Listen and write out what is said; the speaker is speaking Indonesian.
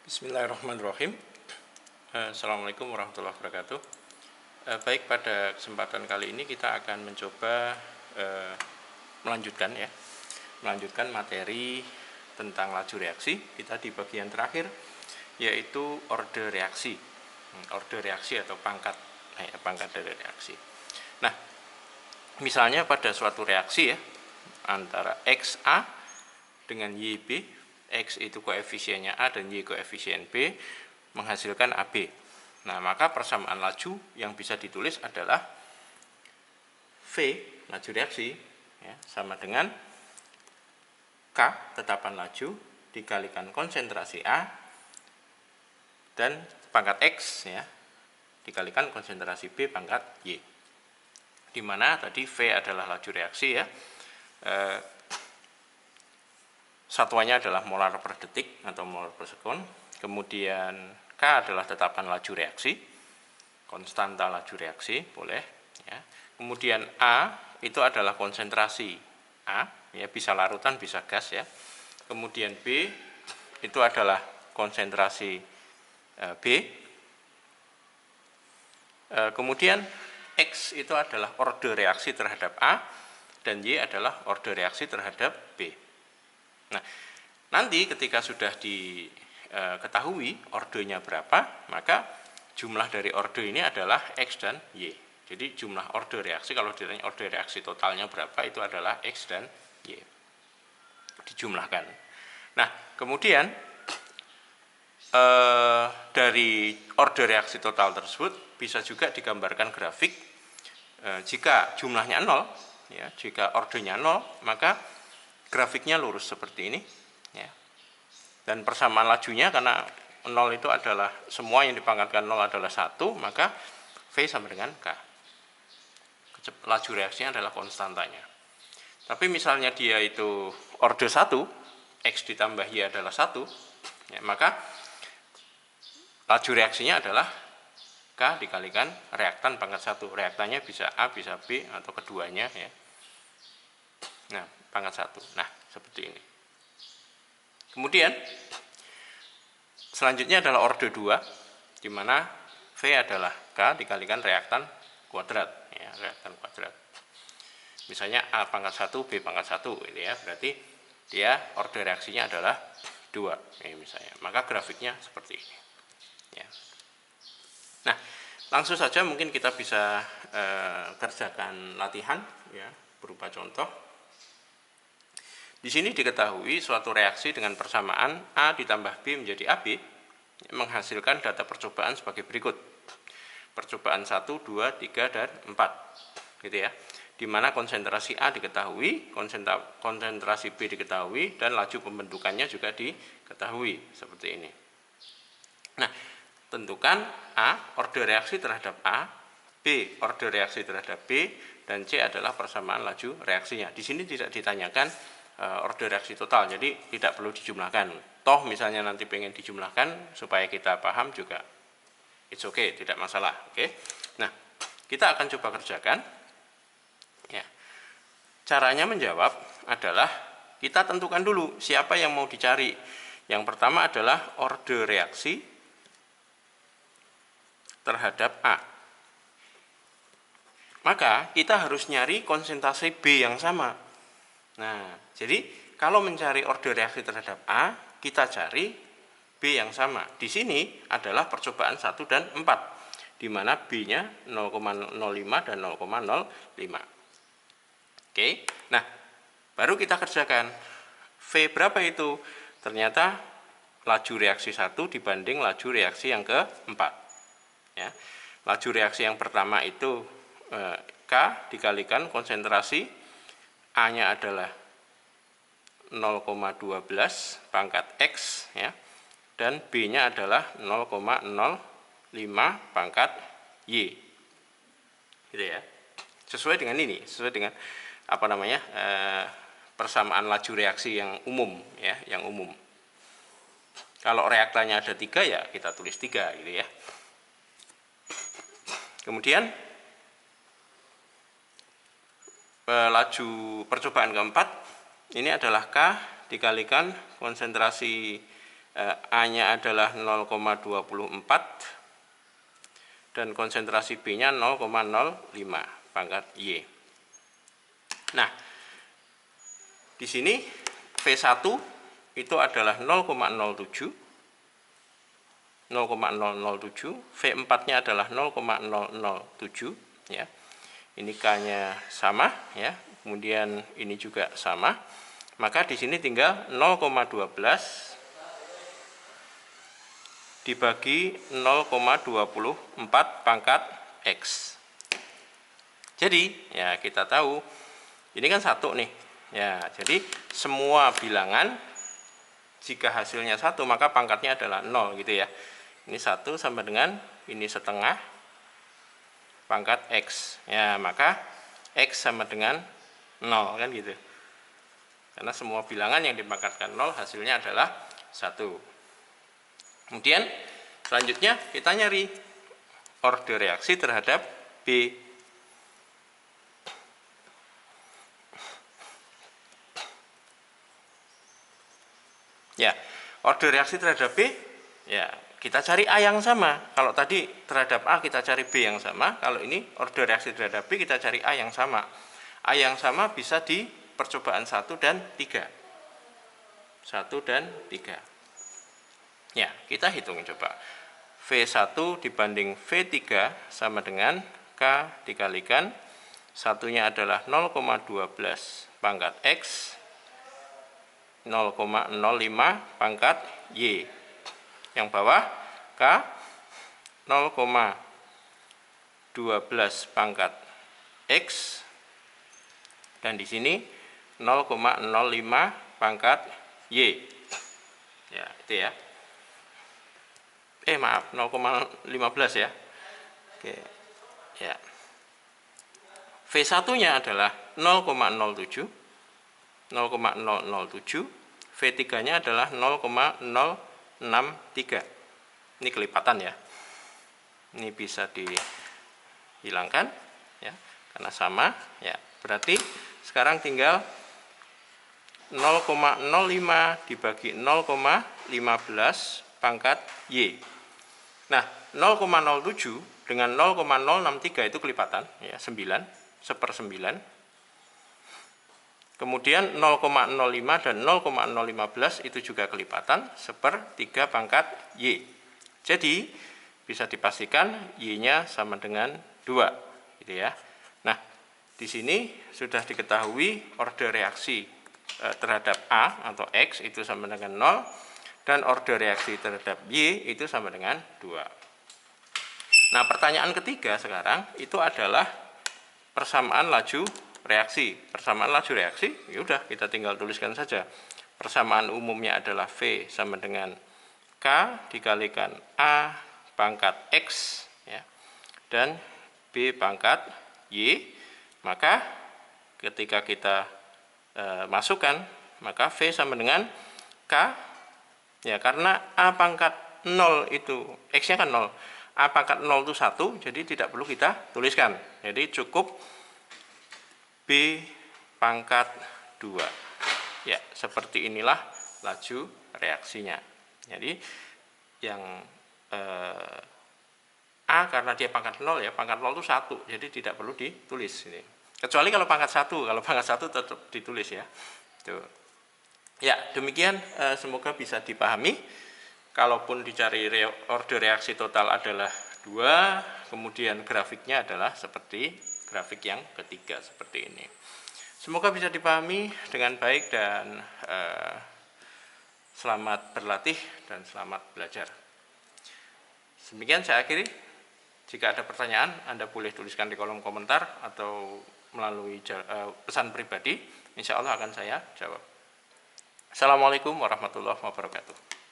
Bismillahirrahmanirrahim. Assalamualaikum warahmatullahi wabarakatuh. Baik, pada kesempatan kali ini kita akan mencoba melanjutkan materi tentang laju reaksi. Kita di bagian terakhir, yaitu order reaksi. Order reaksi atau pangkat dari reaksi. Nah, misalnya pada suatu reaksi ya, antara XA dengan YB, X itu koefisiennya A dan Y koefisien B, menghasilkan AB. Nah, maka persamaan laju yang bisa ditulis adalah V, laju reaksi, ya, sama dengan K, tetapan laju, dikalikan konsentrasi A, dan pangkat X, ya, dikalikan konsentrasi B pangkat Y. Di mana tadi V adalah laju reaksi, ya, satuannya adalah molar per detik atau molar per sekon. Kemudian K adalah tetapan laju reaksi, konstanta laju reaksi, boleh. Ya. Kemudian A itu adalah konsentrasi A, ya, bisa larutan, bisa gas, ya. Kemudian B itu adalah konsentrasi B. Kemudian X itu adalah order reaksi terhadap A, dan Y adalah order reaksi terhadap B. Nah, nanti ketika sudah diketahui ordernya berapa, maka jumlah dari order ini adalah X dan Y. Jadi jumlah order reaksi, kalau ditanya order reaksi totalnya berapa, itu adalah X dan Y. Dijumlahkan. Nah, kemudian dari order reaksi total tersebut bisa juga digambarkan grafik. Jika jumlahnya 0, ya, jika ordernya 0, maka grafiknya lurus seperti ini, ya. Dan persamaan lajunya, karena 0 itu adalah semua yang dipangkatkan 0 adalah 1, maka V sama dengan K. Laju reaksinya adalah konstantanya. Tapi misalnya dia itu order 1, X ditambah Y adalah 1, ya, maka laju reaksinya adalah K dikalikan reaktan pangkat 1. Reaktannya bisa A, bisa B, atau keduanya, ya. Nah, pangkat 1. Nah, seperti ini. Kemudian selanjutnya adalah order 2, di mana V adalah K dikalikan reaktan kuadrat, ya, reaktan kuadrat. Misalnya A pangkat 1, B pangkat 1, gitu ya. Berarti dia order reaksinya adalah 2, ya, misalnya. Maka grafiknya seperti ini, ya. Nah, langsung saja mungkin kita bisa kerjakan latihan, ya, berupa contoh. Di sini diketahui suatu reaksi dengan persamaan A ditambah B menjadi AB menghasilkan data percobaan sebagai berikut. Percobaan 1, 2, 3, dan 4. Gitu ya. Di mana konsentrasi A diketahui, konsentrasi B diketahui, dan laju pembentukannya juga diketahui. Seperti ini. Nah, tentukan A, order reaksi terhadap A, B, order reaksi terhadap B, dan C adalah persamaan laju reaksinya. Di sini tidak ditanyakan order reaksi total, jadi tidak perlu dijumlahkan. Toh misalnya nanti pengen dijumlahkan supaya kita paham juga, it's okay, tidak masalah. Oke. Nah, kita akan coba kerjakan. Ya. Caranya menjawab adalah kita tentukan dulu siapa yang mau dicari. Yang pertama adalah order reaksi terhadap A. Maka kita harus nyari konsentrasi B yang sama. Nah, jadi kalau mencari order reaksi terhadap A, kita cari B yang sama. Di sini adalah percobaan 1 dan 4, di mana B-nya 0,05 dan 0,05. Oke, nah baru kita kerjakan. V berapa itu? Ternyata laju reaksi 1 dibanding laju reaksi yang keempat. Ya. Laju reaksi yang pertama itu K dikalikan konsentrasi A-nya adalah 0,12 pangkat X, ya, dan B-nya adalah 0,05 pangkat Y. Gitu ya. Sesuai dengan ini, sesuai dengan persamaan laju reaksi yang umum, ya, yang umum. Kalau reaktannya ada 3, ya kita tulis 3, gitu ya. Kemudian laju percobaan keempat ini adalah K dikalikan konsentrasi A-nya adalah 0,24 dan konsentrasi B-nya 0,05 pangkat Y. Nah, di sini V1 itu adalah 0,07, V4-nya adalah 0,007 ya. Ini K-nya sama ya. Kemudian ini juga sama. Maka di sini tinggal 0,12 dibagi 0,24 pangkat X. Jadi ya kita tahu ini kan 1 nih. Ya, jadi semua bilangan jika hasilnya 1 maka pangkatnya adalah 0 gitu ya. Ini 1 sama dengan ini setengah pangkat X. Ya, maka X sama dengan 0 kan gitu. Karena semua bilangan yang dipangkatkan 0 hasilnya adalah 1. Kemudian selanjutnya kita nyari order reaksi terhadap B. Ya, order reaksi terhadap B, ya kita cari A yang sama. Kalau tadi terhadap A kita cari B yang sama, kalau ini order reaksi terhadap B kita cari A yang sama. A yang sama bisa di percobaan 1 dan 3. 1 dan 3. Ya, kita hitung coba. V1 dibanding V3 sama dengan K dikalikan satunya adalah 0,12 pangkat X, 0,05 pangkat Y. Yang bawah K 0,12 pangkat X dan di sini 0,05 pangkat Y. Ya, itu ya. Maaf, 0,15 ya. Oke. Ya. V1-nya adalah 0,07. 0,007, V3-nya adalah 0,063. Ini kelipatan ya. Ini bisa dihilangkan ya, karena sama ya. Berarti sekarang tinggal 0,05 dibagi 0,15 pangkat Y. Nah, 0,07 dengan 0,063 itu kelipatan ya, 9 1/9. Kemudian 0,05 dan 0,015 itu juga kelipatan 1/3 pangkat Y. Jadi bisa dipastikan Y-nya sama dengan 2 gitu ya. Nah, di sini sudah diketahui order reaksi terhadap A atau X itu sama dengan 0 dan order reaksi terhadap Y itu sama dengan 2. Nah, pertanyaan ketiga sekarang itu adalah persamaan laju reaksi. Persamaan laju reaksi, yaudah kita tinggal tuliskan saja. Persamaan umumnya adalah V sama dengan K dikalikan A pangkat X ya, dan B pangkat Y. Maka ketika kita masukkan, maka V sama dengan K ya, karena A pangkat 0 itu X-nya kan 0. A pangkat 0 itu 1, jadi tidak perlu kita tuliskan. Jadi cukup B pangkat 2. Ya, seperti inilah laju reaksinya. Jadi yang A karena dia pangkat 0 ya, pangkat 0 itu 1, jadi tidak perlu ditulis ini. Kecuali kalau pangkat 1, kalau pangkat 1 tetap ditulis ya. Tuh. Ya, demikian semoga bisa dipahami. Kalaupun dicari order reaksi total adalah 2, kemudian grafiknya adalah seperti grafik yang ketiga seperti ini. Semoga bisa dipahami dengan baik dan selamat berlatih dan selamat belajar. Demikian saya akhiri. Jika ada pertanyaan, Anda boleh tuliskan di kolom komentar atau melalui pesan pribadi. Insya Allah akan saya jawab. Assalamualaikum warahmatullahi wabarakatuh.